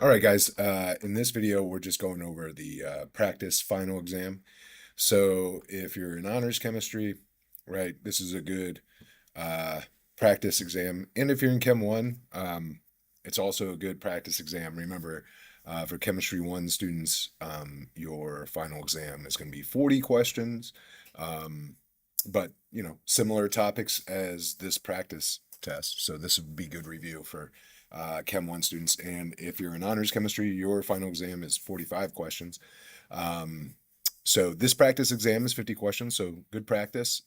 All right, guys. In this video, we're just going over the practice final exam. So if you're in honors chemistry, right, this is a good uh, practice exam. And if you're in Chem 1, it's also a good practice exam. Remember, for Chemistry 1 students, your final exam is going to be 40 questions, um, but, similar topics as this practice test. So this would be good review for Chem 1 students. And if you're in honors chemistry, your final exam is 45 questions. So this practice exam is 50 questions, so good practice.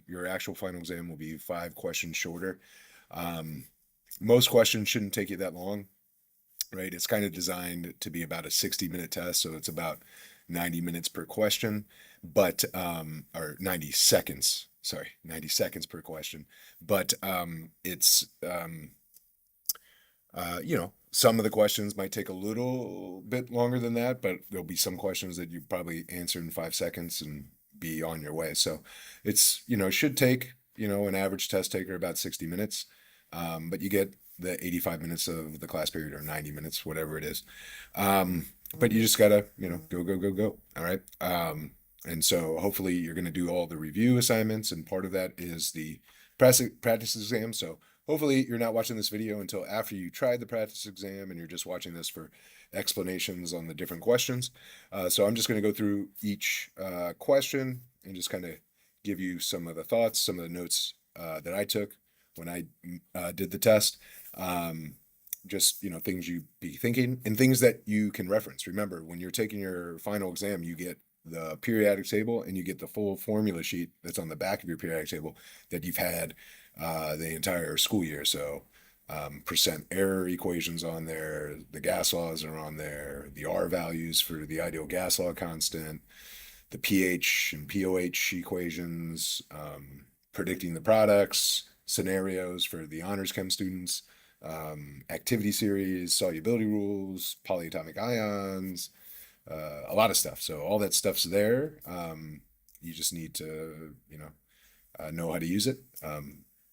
Your actual final exam will be 5 questions shorter. Um, Most questions shouldn't take you that long, right? It's kind of designed to be about a 60-minute test, so it's about 90 minutes per question, but or 90 seconds, sorry, 90 seconds per question. But it's some of the questions might take a little bit longer than that, but there'll be some questions that you probably answer in 5 seconds and be on your way. So it's, should take, an average test taker about 60 minutes. But you get the 85 minutes of the class period or 90 minutes, whatever it is. But you just gotta, go, go, go, go. All right. And so hopefully you're going to do all the review assignments, and part of that is the practice exam. So hopefully you're not watching this video until after you tried the practice exam and you're just watching this for explanations on the different questions. So I'm just going to go through each question and just kind of give you some of the thoughts, some of the notes that I took when I did the test. Just things you be thinking and things that you can reference. Remember, when you're taking your final exam, you get the periodic table and you get the full formula sheet that's on the back of your periodic table that you've had the entire school year. So percent error equations on there, the gas laws are on there, the R values for the ideal gas law constant, the pH and POH equations, predicting the products, scenarios for the honors chem students, activity series, solubility rules, polyatomic ions, a lot of stuff. So all that stuff's there. You just need to, know how to use it.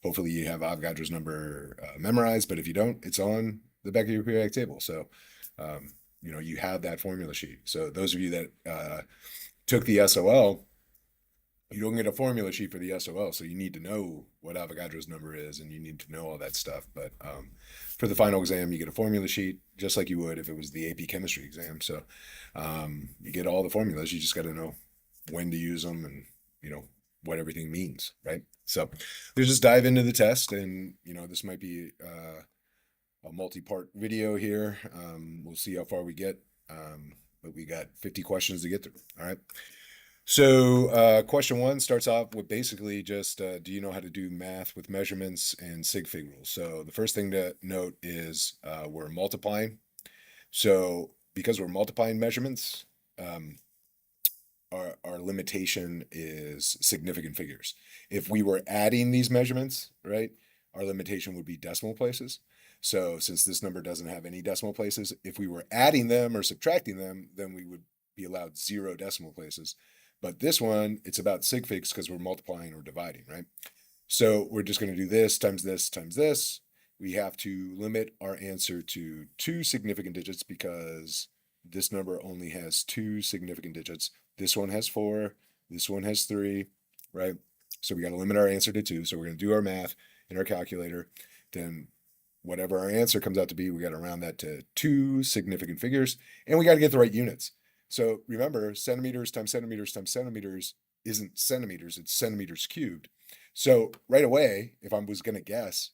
Hopefully you have Avogadro's number memorized, but if you don't, it's on the back of your periodic table. So, you have that formula sheet. So those of you that took the SOL, you don't get a formula sheet for the SOL, so you need to know what Avogadro's number is, and you need to know all that stuff. But for the final exam, you get a formula sheet just like you would if it was the AP chemistry exam. So you get all the formulas. You just got to know when to use them and what everything means, right? So let's just dive into the test, and this might be a multi-part video here. We'll see how far we get, but we got 50 questions to get through. All right. So, question one starts off with basically just do you know how to do math with measurements and sig fig rules? So, the first thing to note is we're multiplying. So, because we're multiplying measurements, um, our limitation is significant figures. If we were adding these measurements, right, our limitation would be decimal places. So, since this number doesn't have any decimal places, if we were adding them or subtracting them, then we would be allowed 0 decimal places. But this one, it's about sig figs because we're multiplying or dividing, right? So we're just going to do this times this times this. We have to limit our answer to 2 significant digits because this number only has 2 significant digits. This one has 4, this one has 3, right? So we got to limit our answer to 2. So we're going to do our math in our calculator. Then whatever our answer comes out to be, we got to round that to 2 significant figures, and we got to get the right units. So remember, centimeters times centimeters times centimeters isn't centimeters, it's centimeters cubed. So right away, if I was going to guess,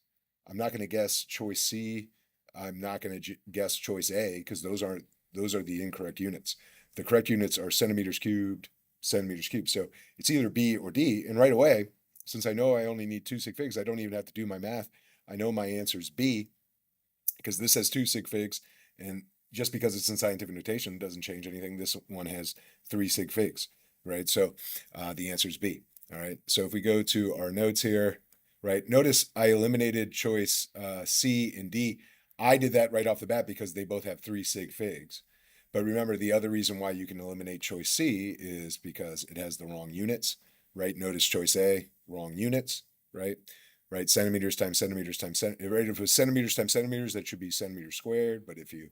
I'm not going to guess choice C. I'm not going to guess choice A because those are the incorrect units. The correct units are centimeters cubed, centimeters cubed. So it's either B or D. And right away, since I know I only need 2 sig figs, I don't even have to do my math. I know my answer is B because this has 2 sig figs, and just because it's in scientific notation doesn't change anything. This one has 3 sig figs, right? So the answer is B. All right. So if we go to our notes here, right, notice I eliminated choice C and D. I did that right off the bat because they both have 3 sig figs. But remember, the other reason why you can eliminate choice C is because it has the wrong units, right? Notice choice A, wrong units, right? Right, centimeters times centimeters times centimeters. Right, if it was centimeters times centimeters, that should be centimeters squared. But if you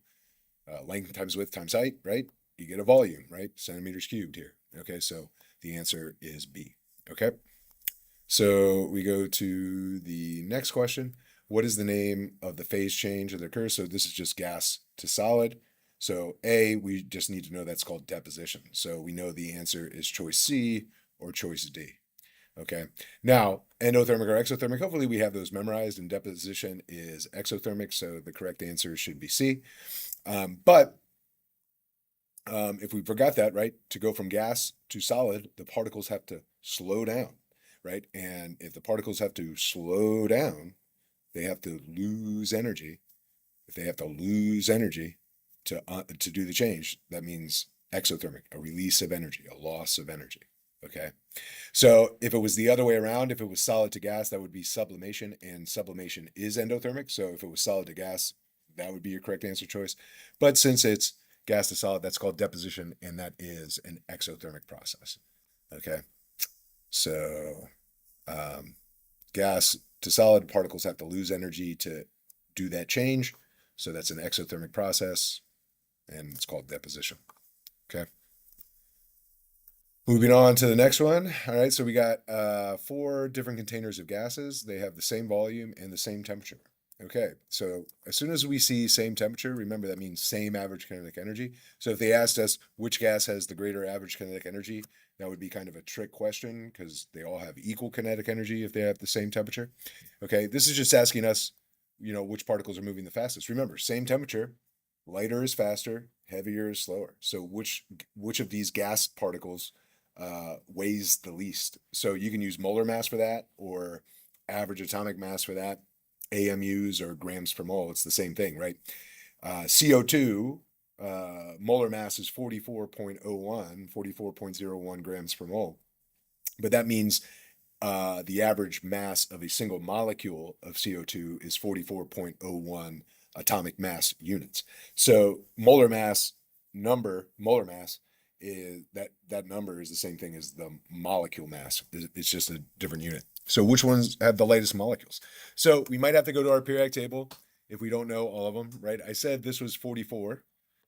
length times width times height, right? You get a volume, right? Centimeters cubed here. Okay, so the answer is B. Okay, so we go to the next question. What is the name of the phase change that occurs? So this is just gas to solid. So A, we just need to know that's called deposition. So we know the answer is choice C or choice D. Okay. Now, endothermic or exothermic, hopefully we have those memorized, and deposition is exothermic, so the correct answer should be C. But if we forgot that, right, to go from gas to solid, the particles have to slow down, right? And if the particles have to slow down, they have to lose energy. If they have to lose energy to do the change, that means exothermic, a release of energy, a loss of energy. Okay. So if it was the other way around, if it was solid to gas, that would be sublimation, and sublimation is endothermic. So if it was solid to gas, that would be your correct answer choice. But since it's gas to solid, that's called deposition, and that is an exothermic process. Okay. So gas to solid, particles have to lose energy to do that change. So that's an exothermic process, and it's called deposition. Okay. Moving on to the next one. All right, so we got 4 different containers of gases. They have the same volume and the same temperature. Okay, so as soon as we see same temperature, remember that means same average kinetic energy. So if they asked us which gas has the greater average kinetic energy, that would be kind of a trick question because they all have equal kinetic energy if they have the same temperature. Okay, this is just asking us, which particles are moving the fastest. Remember, same temperature, lighter is faster, heavier is slower. So which of these gas particles weighs the least? So you can use molar mass for that, or average atomic mass for that, AMUs or grams per mole. It's the same thing, right? CO2 molar mass is 44.01 grams per mole, but that means the average mass of a single molecule of CO2 is 44.01 atomic mass units. So molar mass is that number is the same thing as the molecule mass. It's just a different unit. So which ones have the lightest molecules? So we might have to go to our periodic table if we don't know all of them, right? I said this was 44.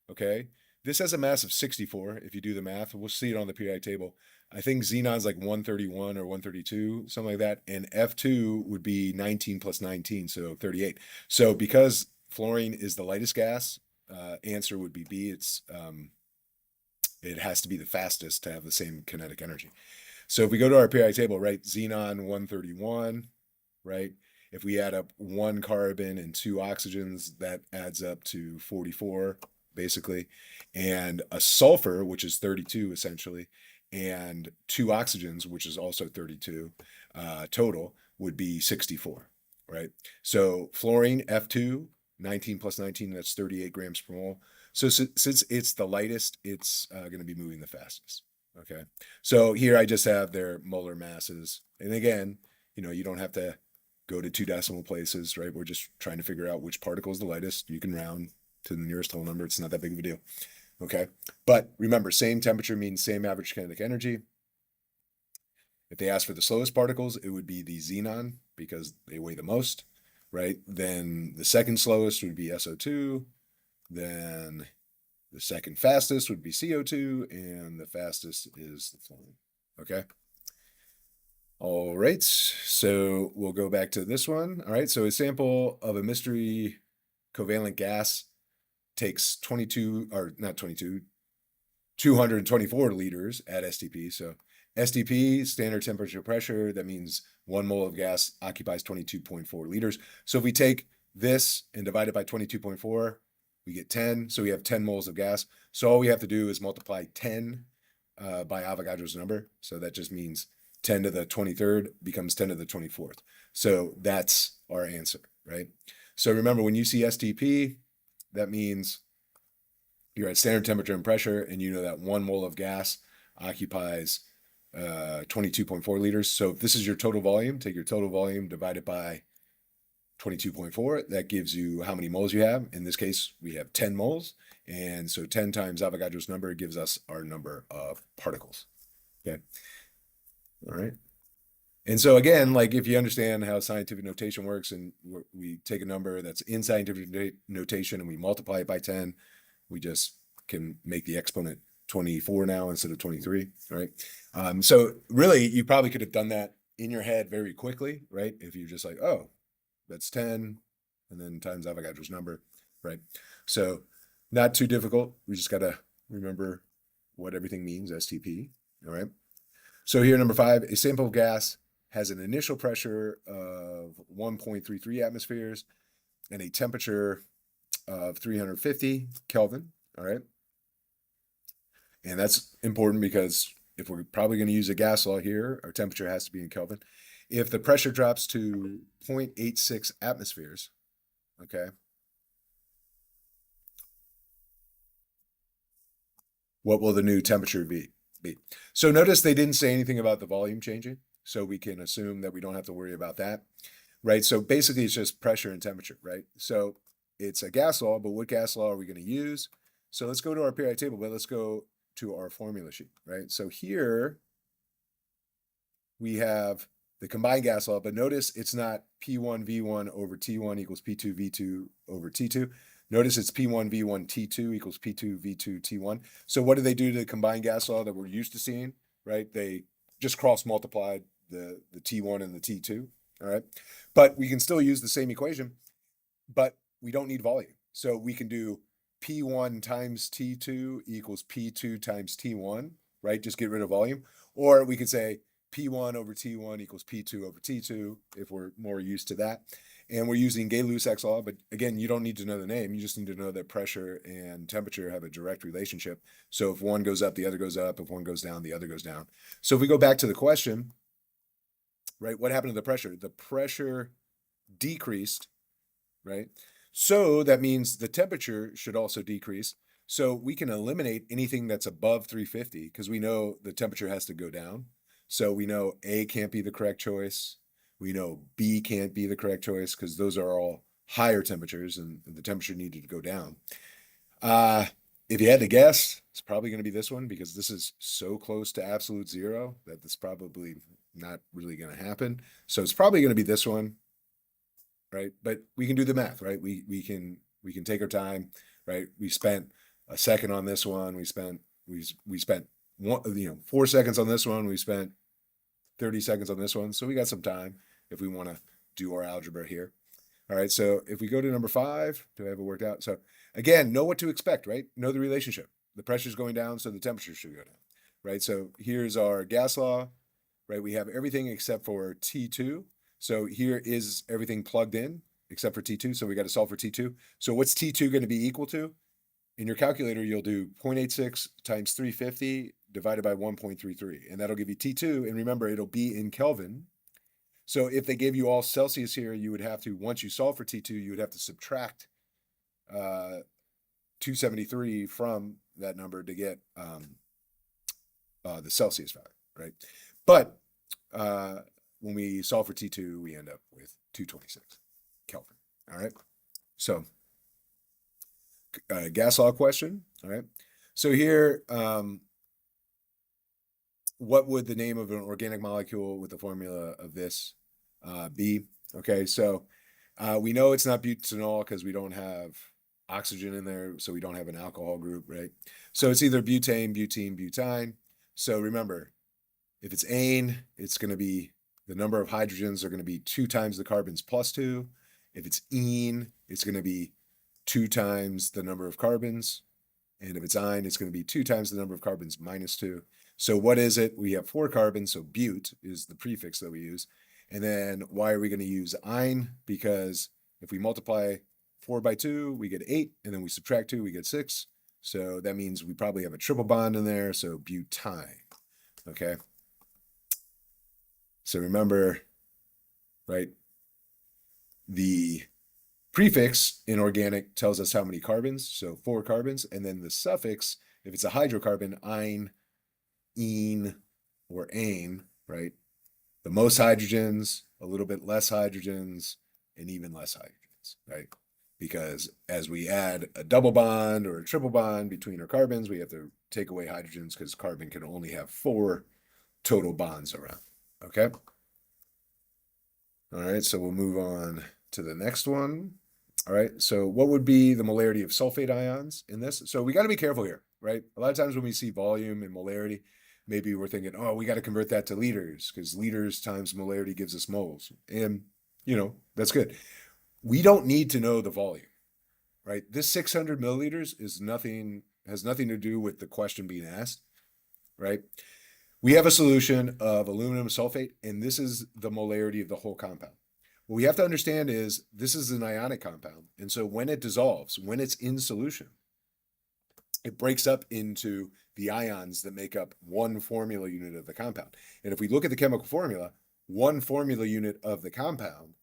Okay. This has a mass of 64. If you do the math, we'll see it on the periodic table. I think xenon's like 131 or 132, something like that. And F2 would be 19 plus 19, so 38. So because fluorine is the lightest gas, answer would be B. It has to be the fastest to have the same kinetic energy. So if we go to our periodic table, right, xenon 131, right? If we add up 1 carbon and 2 oxygens, that adds up to 44, basically. And a sulfur, which is 32 essentially, and 2 oxygens, which is also 32 total, would be 64, right? So fluorine, F2, 19 plus 19, that's 38 grams per mole. So since it's the lightest, it's going to be moving the fastest. Okay. So here I just have their molar masses. And again, you don't have to go to 2 decimal places, right? We're just trying to figure out which particle is the lightest. You can round to the nearest whole number. It's not that big of a deal. Okay. But remember, same temperature means same average kinetic energy. If they ask for the slowest particles, it would be the xenon because they weigh the most, right? Then the second slowest would be SO2. Then the second fastest would be CO2, and the fastest is the fluorine. Okay. All right. So we'll go back to this one. All right. So a sample of a mystery covalent gas takes 224 liters at STP. So STP, standard temperature pressure, that means 1 mole of gas occupies 22.4 liters. So if we take this and divide it by 22.4, we get 10. So we have 10 moles of gas. So all we have to do is multiply 10 by Avogadro's number. So that just means 10 to the 23rd becomes 10 to the 24th. So that's our answer, right? So remember, when you see STP, that means you're at standard temperature and pressure, and you know that 1 mole of gas occupies 22.4 liters. So if this is your total volume, take your total volume, divide it by 22.4. That gives you how many moles you have. In this case, we have 10 moles. And so 10 times Avogadro's number gives us our number of particles. Okay. All right. And so again, like if you understand how scientific notation works, and we take a number that's in scientific notation and we multiply it by 10, We just can make the exponent 24 now instead of 23, right? So really, you probably could have done that in your head very quickly, right? If you're just like, oh, that's 10, and then times Avogadro's number, right? So not too difficult. We just got to remember what everything means, STP, all right? So here, number 5, a sample of gas has an initial pressure of 1.33 atmospheres and a temperature of 350 Kelvin, all right? And that's important because if we're probably going to use a gas law here, our temperature has to be in Kelvin. If the pressure drops to 0.86 atmospheres, okay, what will the new temperature be? So notice they didn't say anything about the volume changing, so we can assume that we don't have to worry about that, right? So basically it's just pressure and temperature, right? So it's a gas law, but what gas law are we going to use? So let's go to our periodic table, but let's go to our formula sheet, right? So here we have the combined gas law, but notice it's not P1 V1 over T1 equals P2 V2 over T2. Notice it's P1 V1 T2 equals P2 V2 T1. So what do they do to the combined gas law that we're used to seeing, right? They just cross multiplied the T1 and the T2, all right? But we can still use the same equation, but we don't need volume. So we can do P1 times T2 equals P2 times T1, right? Just get rid of volume. Or we could say P1 over T1 equals P2 over T2 if we're more used to that. And we're using Gay-Lussac's law, but again, you don't need to know the name. You just need to know that pressure and temperature have a direct relationship. So if one goes up, the other goes up. If one goes down, the other goes down. So if we go back to the question, right, what happened to the pressure? The pressure decreased, right? So that means the temperature should also decrease. So we can eliminate anything that's above 350 because we know the temperature has to go down. So we know A can't be the correct choice. We know B can't be the correct choice because those are all higher temperatures and the temperature needed to go down. If you had to guess, it's probably going to be this one because this is so close to absolute zero that it's probably not really going to happen. So it's probably going to be this one, right? But we can do the math, right? We can take our time, right? We spent a second on this one. We spent 4 seconds on this one. We spent 30 seconds on this one. So we got some time if we want to do our algebra here. All right. So if we go to number 5, do I have it worked out? So again, know what to expect, right? Know the relationship. The pressure's going down, so the temperature should go down, right? So here's our gas law, right? We have everything except for T2. So here is everything plugged in except for T2. So we got to solve for T2. So what's T2 going to be equal to? In your calculator, you'll do 0.86 times 350 divided by 1.33, and that'll give you T2. And remember, it'll be in Kelvin. So if they gave you all Celsius here, you would have to, once you solve for T2, you would have to subtract 273 from that number to get the Celsius value, right? But when we solve for T2, we end up with 226 Kelvin, all right? So gas law question, all right? So here, what would the name of an organic molecule with the formula of this be? Okay, so we know it's not butanol because we don't have oxygen in there, so we don't have an alcohol group, right? So it's either butane, butene, butine. So remember, if it's ane, it's going to be the number of hydrogens are going to be 2 times the carbons plus 2. If it's ene, it's going to be 2 times the number of carbons. And if it's ine, it's going to be 2 times the number of carbons minus 2. So what is it? We have 4 carbons, so but is the prefix that we use. And then why are we going to use ine? Because if we multiply 4 by 2, we get 8, and then we subtract 2, we get 6. So that means we probably have a triple bond in there, so butyne, okay? So remember, right, the prefix in organic tells us how many carbons, so 4 carbons, and then the suffix, if it's a hydrocarbon, ine, ene, or ane, right? The most hydrogens, a little bit less hydrogens, and even less hydrogens, right? Because as we add a double bond or a triple bond between our carbons, we have to take away hydrogens because carbon can only have 4 total bonds around, okay? All right, so we'll move on to the next one. All right, so what would be the molarity of sulfate ions in this? So we got to be careful here, right? A lot of times when we see volume and molarity, maybe we're thinking, oh, we got to convert that to liters because liters times molarity gives us moles. And, that's good. We don't need to know the volume, right? This 600 milliliters has nothing to do with the question being asked, right? We have a solution of aluminum sulfate, and this is the molarity of the whole compound. What we have to understand is this is an ionic compound. And so when it dissolves, when it's in solution, it breaks up into the ions that make up one formula unit of the compound. And if we look at the chemical formula, one formula unit of the compound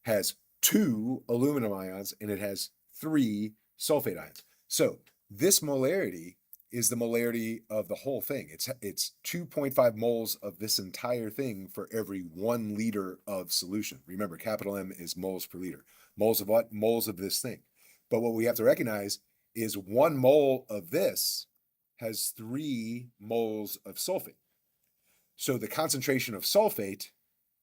has 2 aluminum ions and it has 3 sulfate ions. So this molarity is the molarity of the whole thing. It's 2.5 moles of this entire thing for every 1 liter of solution. Remember, capital M is moles per liter. Moles of what? Moles of this thing. But what we have to recognize is 1 mole of this has 3 moles of sulfate. So the concentration of sulfate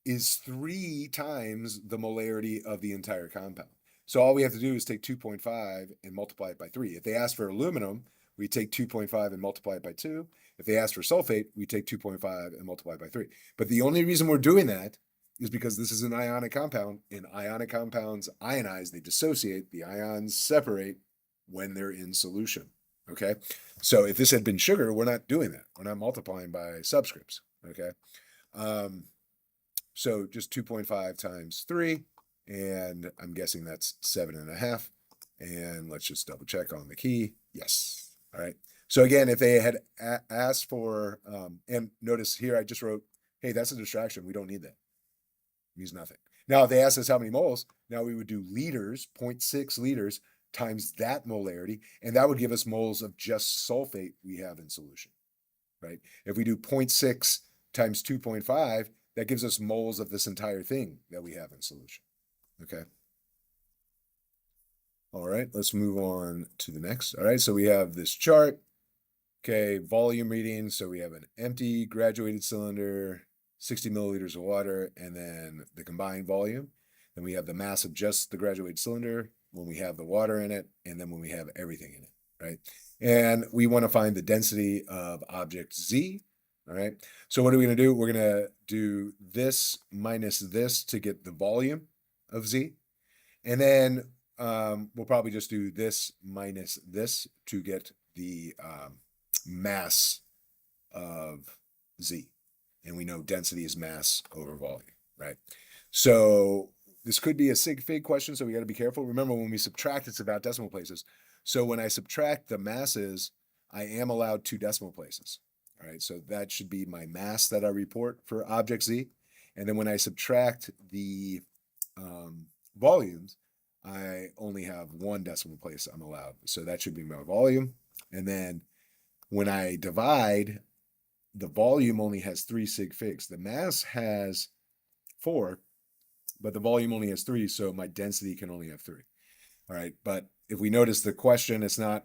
is 3 times the molarity of the entire compound. So all we have to do is take 2.5 and multiply it by 3. If they ask for aluminum, we take 2.5 and multiply it by 2. If they ask for sulfate, we take 2.5 and multiply it by 3. But the only reason we're doing that is because this is an ionic compound, and ionic compounds ionize, they dissociate, the ions separate when they're in solution, okay? So if this had been sugar, we're not doing that. We're not multiplying by subscripts, okay? So just 2.5 times 3, and I'm guessing that's 7.5. And let's just double check on the key. Yes. All right. So again, if they had asked for, and notice here I just wrote, hey, that's a distraction. We don't need that. It means nothing. Now, if they asked us how many moles, now we would do liters, 0.6 liters times that molarity, and that would give us moles of just sulfate we have in solution, right? If we do 0.6 times 2.5, that gives us moles of this entire thing that we have in solution, okay? All right, let's move on to the next. All right, so we have this chart, okay, volume reading. So we have an empty graduated cylinder, 60 milliliters of water, and then the combined volume. Then we have the mass of just the graduated cylinder when we have the water in it, and then when we have everything in it, right? And we want to find the density of object Z, all right? So what are we going to do? We're going to do this minus this to get the volume of Z. And then we'll probably just do this minus this to get the mass of Z. And we know density is mass over volume, right? So this could be a sig fig question, so we got to be careful. Remember, when we subtract, it's about decimal places. So when I subtract the masses, I am allowed 2 decimal places. All right, so that should be my mass that I report for object Z. And then when I subtract the volumes, I only have 1 decimal place I'm allowed. So that should be my volume. And then when I divide, the volume only has 3 sig figs. The mass has 4, but the volume only has 3, so my density can only have 3. All right, but if we notice the question, it's not,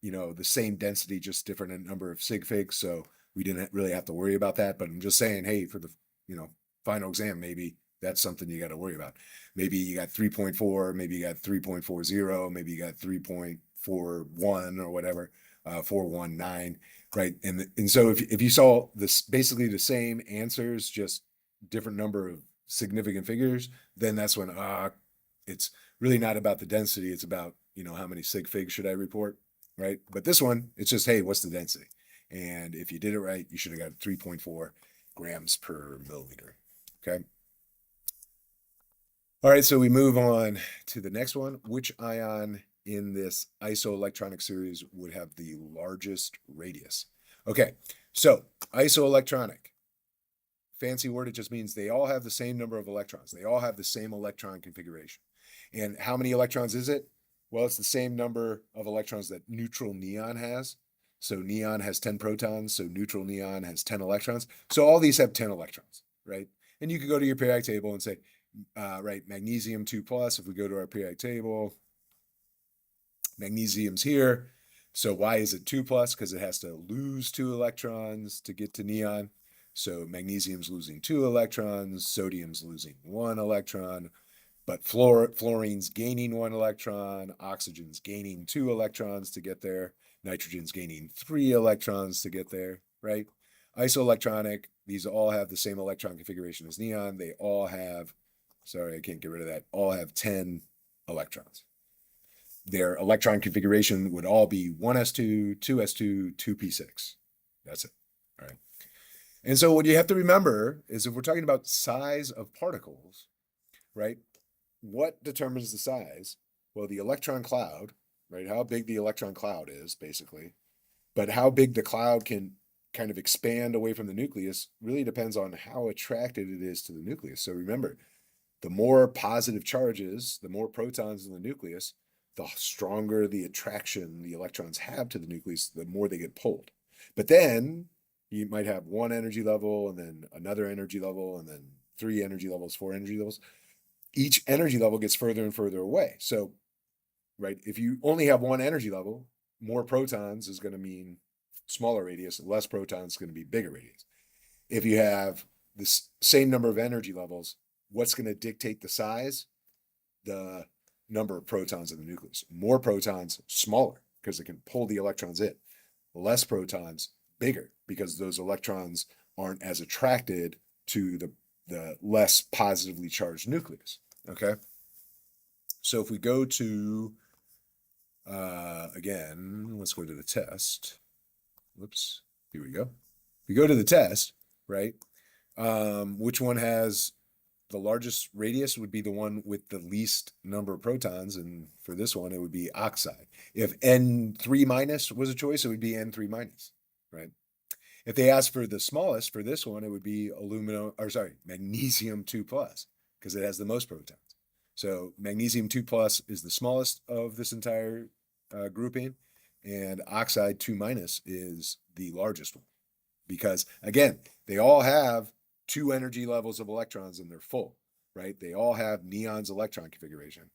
the same density, just different number of sig figs, so we didn't really have to worry about that. But I'm just saying, hey, for the, final exam, maybe that's something you got to worry about. Maybe you got 3.4, maybe you got 3.40, maybe you got 3.41 or whatever, 419, right? And so if you saw this basically the same answers, just different number of significant figures, then that's when it's really not about the density. It's about, how many sig figs should I report, right? But this one, it's just, hey, what's the density? And if you did it right, you should have got 3.4 grams per milliliter, okay? All right, so we move on to the next one. Which ion in this isoelectronic series would have the largest radius? Okay, so isoelectronic, fancy word, it just means they all have the same number of electrons. They all have the same electron configuration. And how many electrons is it? Well, it's the same number of electrons that neutral neon has. So neon has 10 protons, so neutral neon has 10 electrons. So all these have 10 electrons, right? And you could go to your periodic table and say, right, magnesium 2 plus, if we go to our periodic table, magnesium's here. So why is it 2 plus? Because it has to lose 2 electrons to get to neon. So magnesium's losing 2 electrons, sodium's losing 1 electron, But fluorine's gaining 1 electron, oxygen's gaining 2 electrons to get there, nitrogen's gaining 3 electrons to get there, right? Isoelectronic, these all have the same electron configuration as neon. They all have, sorry, I can't get rid of that, all have 10 electrons. Their electron configuration would all be 1s2, 2s2, 2p6. That's it. All right. And so what you have to remember is if we're talking about size of particles, right? What determines the size? Well, the electron cloud, right? How big the electron cloud is, basically. But how big the cloud can kind of expand away from the nucleus really depends on how attracted it is to the nucleus. So remember, the more positive charges, the more protons in the nucleus, the stronger the attraction the electrons have to the nucleus, the more they get pulled. But then you might have 1 energy level and then another energy level and then 3 energy levels, 4 energy levels. Each energy level gets further and further away. So, right, if you only have 1 energy level, more protons is going to mean smaller radius, less protons is going to be bigger radius. If you have the same number of energy levels, what's going to dictate the size? The number of protons in the nucleus. More protons, smaller, because it can pull the electrons in. Less protons, bigger, because those electrons aren't as attracted to the less positively charged nucleus. Okay? So if we go to, again, let's go to the test. Whoops, here we go. If we go to the test, right, which one has the largest radius would be the one with the least number of protons, and for this one, it would be oxide. If N3 minus was a choice, it would be N3 minus, right? If they asked for the smallest for this one, it would be magnesium 2 plus, because it has the most protons. So magnesium 2 plus is the smallest of this entire grouping, and oxide 2 minus is the largest one. Because again, they all have 2 energy levels of electrons and they're full, right? They all have neon's electron configuration.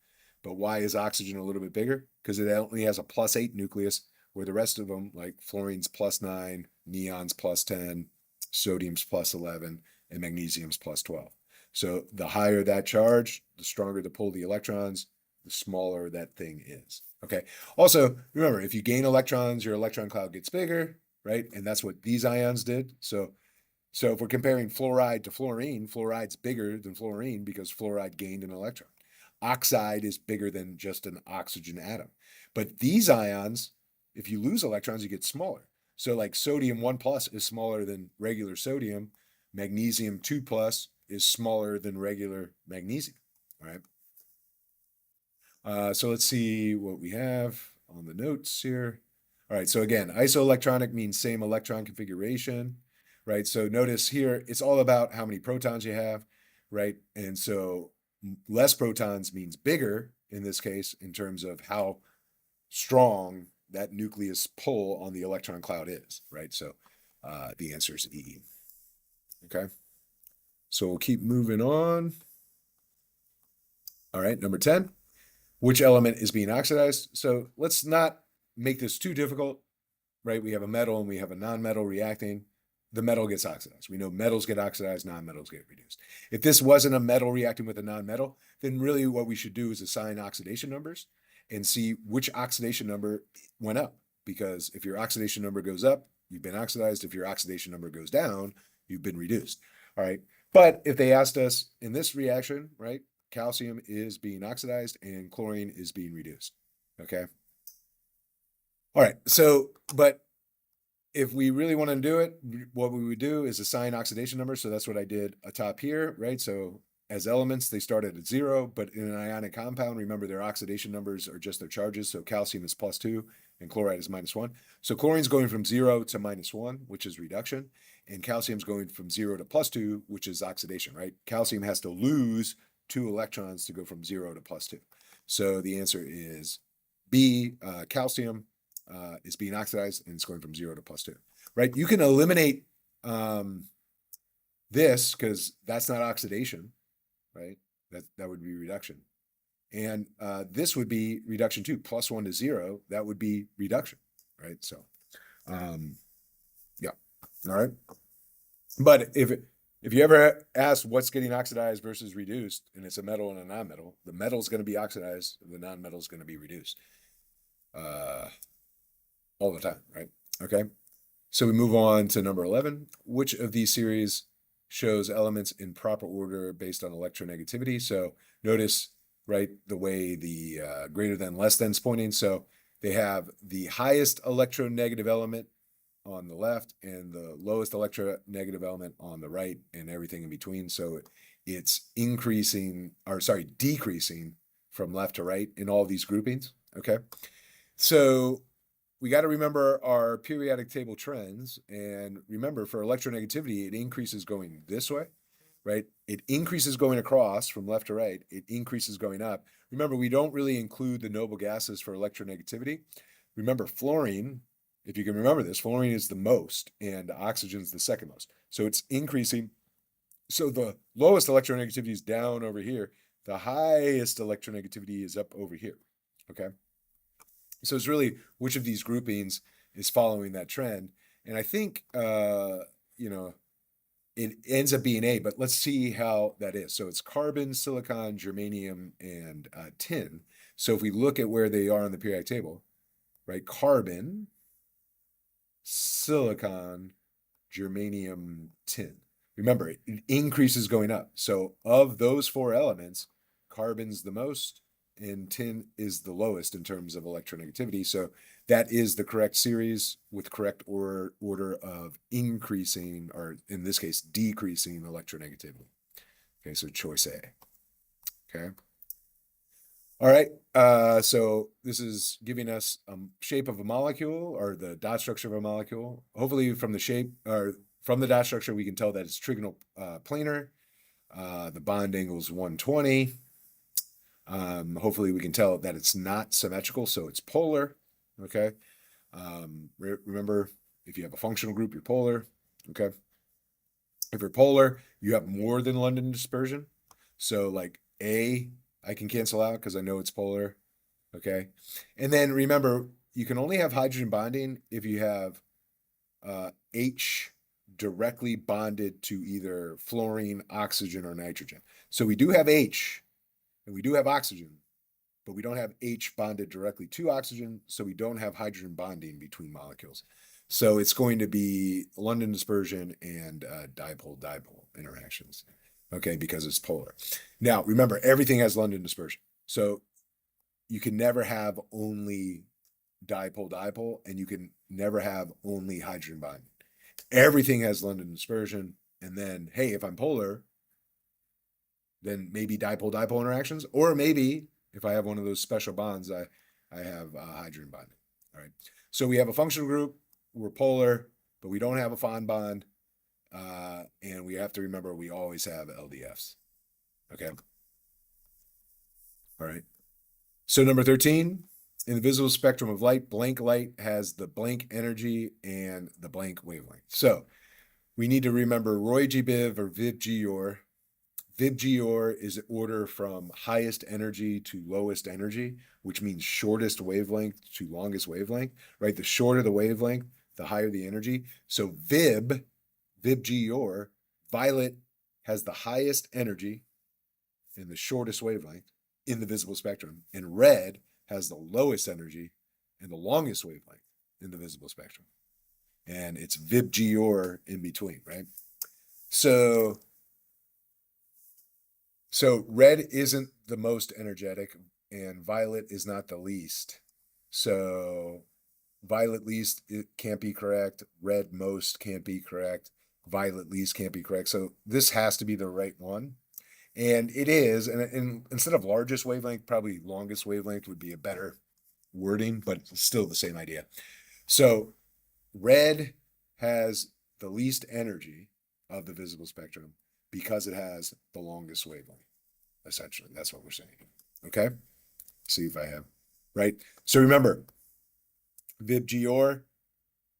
But why is oxygen a little bit bigger? Because it only has a +8 nucleus, where the rest of them, like fluorine's +9, neon's +10, sodium's +11, and magnesium's +12. So the higher that charge, the stronger to pull the electrons, the smaller that thing is. Okay. Also, remember, if you gain electrons, your electron cloud gets bigger, right? And that's what these ions did. So if we're comparing fluoride to fluorine, fluoride's bigger than fluorine because fluoride gained an electron. Oxide is bigger than just an oxygen atom. But these ions, if you lose electrons, you get smaller. So like sodium 1 plus is smaller than regular sodium. Magnesium 2 plus is smaller than regular magnesium, all right? So let's see what we have on the notes here. All right, so again, isoelectronic means same electron configuration, right? So notice here, it's all about how many protons you have, right? And so less protons means bigger in this case in terms of how strong that nucleus pull on the electron cloud is, right? So the answer is E. Okay, so we'll keep moving on. All right, number 10, which element is being oxidized? So let's not make this too difficult, right? We have a metal and we have a non-metal reacting. The metal gets oxidized. We know metals get oxidized, non-metals get reduced. If this wasn't a metal reacting with a non-metal, then really what we should do is assign oxidation numbers and see which oxidation number went up. Because if your oxidation number goes up, you've been oxidized. If your oxidation number goes down, you've been reduced. All right. But if they asked us in this reaction, right, calcium is being oxidized and chlorine is being reduced. Okay. All right. So, but if we really want to do it, what we would do is assign oxidation numbers. So that's what I did atop here, right? So as elements, they started at 0, but in an ionic compound, remember their oxidation numbers are just their charges. So calcium is +2 and chloride is -1. So chlorine's going from 0 to -1, which is reduction. And calcium's going from 0 to +2, which is oxidation, right? Calcium has to lose 2 electrons to go from 0 to +2. So the answer is B, calcium is being oxidized and it's going from 0 to +2, right? You can eliminate this because that's not oxidation, right? That would be reduction. And this would be reduction too, +1 to 0, that would be reduction, right? So, yeah, all right. But If you ever ask what's getting oxidized versus reduced, and it's a metal and a non-metal, the metal is going to be oxidized, the non-metal is going to be reduced all the time, right? Okay. So we move on to number 11. Which of these series shows elements in proper order based on electronegativity? So notice, right, the way the greater than, less than is pointing. So they have the highest electronegative element on the left and the lowest electronegative element on the right, and everything in between. So it's decreasing from left to right in all these groupings. Okay. So we got to remember our periodic table trends. And remember, for electronegativity, it increases going this way, right? It increases going across from left to right. It increases going up. Remember, we don't really include the noble gases for electronegativity. Remember, fluorine, if you can remember this, fluorine is the most and oxygen is the second most. So it's increasing. So the lowest electronegativity is down over here. The highest electronegativity is up over here. Okay. So it's really which of these groupings is following that trend. And I think, it ends up being A, but let's see how that is. So it's carbon, silicon, germanium, and tin. So if we look at where they are on the periodic table, right? Carbon, silicon, germanium, tin. Remember, it increases going up. So of those four elements, carbon's the most and tin is the lowest in terms of electronegativity. So that is the correct series with correct order of increasing, or in this case, decreasing electronegativity. Okay, so choice A. Okay. All right, so this is giving us a shape of a molecule, or the dot structure of a molecule. Hopefully from the shape, or from the dot structure, we can tell that it's trigonal planar. The bond angle is 120. Hopefully we can tell that it's not symmetrical, so it's polar. Okay. Remember, if you have a functional group, you're polar. Okay. If you're polar, you have more than London dispersion. So like A, I can cancel out because I know it's polar. Okay. And then remember, you can only have hydrogen bonding if you have H directly bonded to either fluorine, oxygen, or nitrogen. So we do have H and we do have oxygen, but we don't have H bonded directly to oxygen, so we don't have hydrogen bonding between molecules. So it's going to be London dispersion and dipole-dipole interactions, okay, because it's polar. Now, remember, everything has London dispersion. So you can never have only dipole-dipole, and you can never have only hydrogen bonding. Everything has London dispersion, and then, hey, if I'm polar, then maybe dipole-dipole interactions, or maybe if I have one of those special bonds, I have hydrogen bonding. All right. So we have a functional group, we're polar, but we don't have a fond bond. And we have to remember we always have LDFs. Okay. All right. So number 13, in the visible spectrum of light, blank light has the blank energy and the blank wavelength. So we need to remember Roy G. Biv or Viv G. Orr. Viv G. Orr is order from highest energy to lowest energy, which means shortest wavelength to longest wavelength, right? The shorter the wavelength, the higher the energy. So Viv G. Orr, violet has the highest energy and the shortest wavelength in the visible spectrum, and red has the lowest energy and the longest wavelength in the visible spectrum. And it's Viv G. Orr in between, right? So red isn't the most energetic and violet is not the least. So violet least, it can't be correct. Red most can't be correct. Violet least can't be correct. So this has to be the right one. And it is. And instead of largest wavelength, probably longest wavelength would be a better wording, but it's still the same idea. So red has the least energy of the visible spectrum because it has the longest wavelength. Essentially, that's what we're saying. Okay. See if I have right. So remember, Viv G. Orr,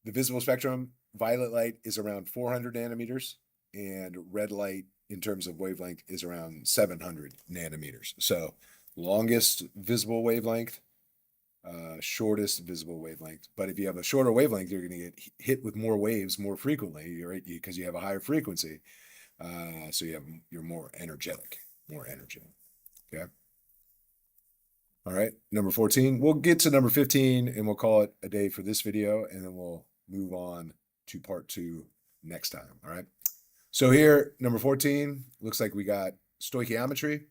the visible spectrum, violet light is around 400 nanometers, and red light in terms of wavelength is around 700 nanometers. So longest visible wavelength, shortest visible wavelength. But if you have a shorter wavelength, you're going to get hit with more waves more frequently, right? Because you have a higher frequency. So you're more energetic, more energy. Okay. All right. Number 14. We'll get to number 15 and we'll call it a day for this video, and then we'll move on to part 2 next time. All right. So here, number 14, looks like we got stoichiometry,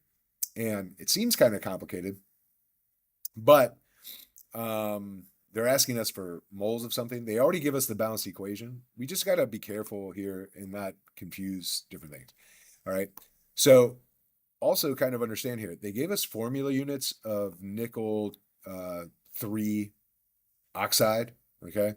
and it seems kind of complicated, but they're asking us for moles of something. They already give us the balanced equation. We just got to be careful here and not confuse different things. All right. So also kind of understand here, they gave us formula units of nickel 3 oxide. Okay.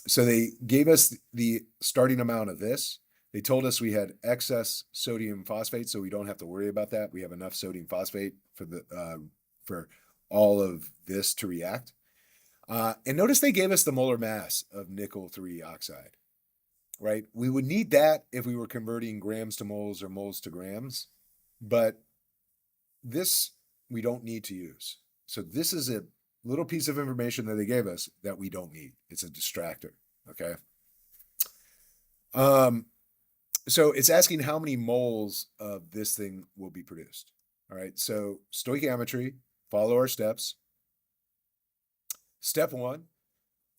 So they gave us the starting amount of this. They told us we had excess sodium phosphate, so we don't have to worry about that. We have enough sodium phosphate for all of this to react. And notice they gave us the molar mass of nickel 3 oxide, right? We would need that if we were converting grams to moles or moles to grams, but this we don't need to use. So this is a little piece of information that they gave us that we don't need. It's a distractor, okay? So it's asking how many moles of this thing will be produced. All right, so stoichiometry, follow our steps. Step 1,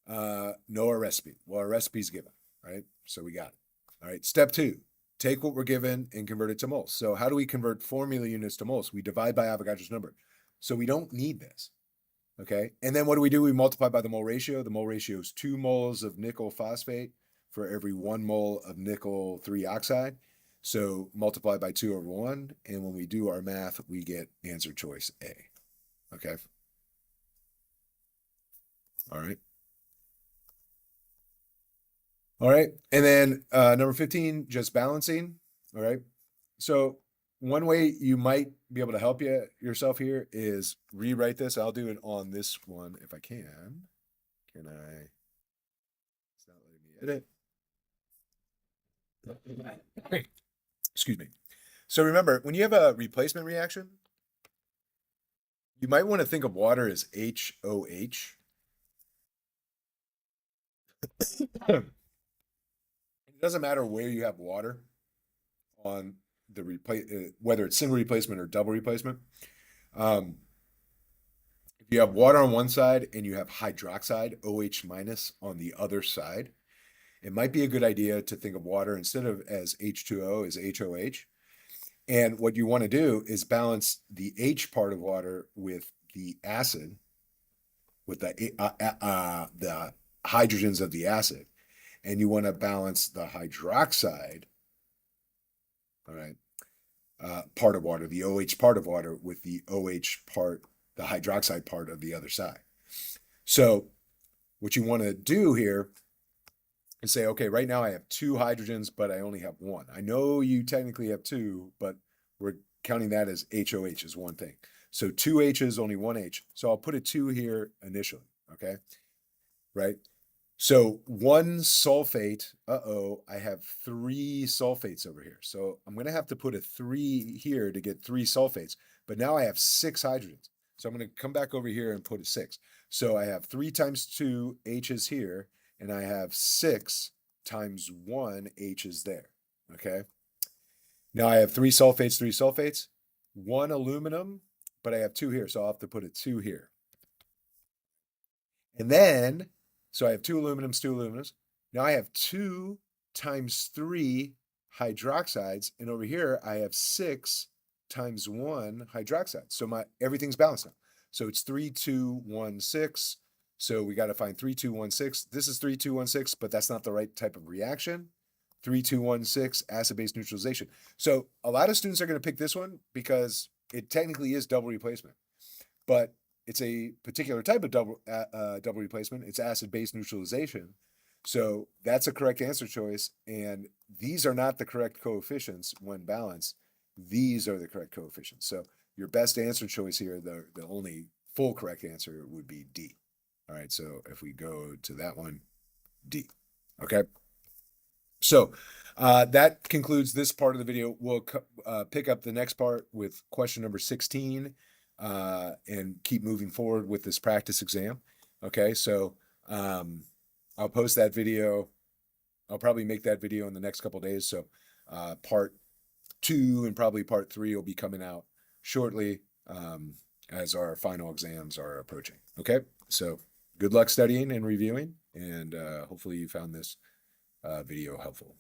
know our recipe. Well, our recipe's given, right? So we got it. All right, step 2, take what we're given and convert it to moles. So how do we convert formula units to moles? We divide by Avogadro's number. So we don't need this, okay? And then what do? We multiply by the mole ratio. The mole ratio is 2 moles of nickel phosphate for every 1 mole of nickel 3 oxide. So multiply by 2 over 1. And when we do our math, we get answer choice A, okay? All right. All right. And then number 15, just balancing. All right. So one way you might be able to help yourself here is rewrite this. I'll do it on this one if I can. Can I? It's not letting me edit. Excuse me. So remember, when you have a replacement reaction, you might want to think of water as HOH. It doesn't matter where you have water on the whether it's single replacement or double replacement. If you have water on one side and you have hydroxide, OH minus, on the other side, it might be a good idea to think of water instead of as H2O as HOH. And what you want to do is balance the H part of water with the acid, with the hydrogens of the acid. And you want to balance the hydroxide, all right, part of water, the OH part of water, with the OH part, the hydroxide part of the other side. So what you want to do here is say, okay, right now I have 2 hydrogens, but I only have 1. I know you technically have 2, but we're counting that as HOH as one thing. So 2 H's, only 1 H. So I'll put a 2 here initially, okay? Right? So 1 sulfate, I have 3 sulfates over here. So I'm going to have to put a 3 here to get 3 sulfates. But now I have 6 hydrogens. So I'm going to come back over here and put a 6. So I have 3 times 2 H's here, and I have 6 times 1 H's there, okay? Now I have 3 sulfates, 1 aluminum, but I have 2 here, so I'll have to put a 2 here. And then, so I have 2 aluminums. Now I have 2 times 3 hydroxides, and over here I have 6 times 1 hydroxide. So everything's balanced now. So it's 3, 2, 1, 6. So we got to find 3, 2, 1, 6. This is 3, 2, 1, 6, but that's not the right type of reaction. 3, 2, 1, 6, acid-base neutralization. So a lot of students are going to pick this one because it technically is double replacement, but it's a particular type of double replacement. It's acid-base neutralization. So that's a correct answer choice. And these are not the correct coefficients when balanced. These are the correct coefficients. So your best answer choice here, the only full correct answer would be D. All right, so if we go to that one, D, okay? So that concludes this part of the video. We'll pick up the next part with question number 16 and keep moving forward with this practice exam, okay? So I'll post that video I'll probably make that video in the next couple days. So part 2 and probably part 3 will be coming out shortly as our final exams are approaching. Okay, so good luck studying and reviewing, and hopefully you found this video helpful.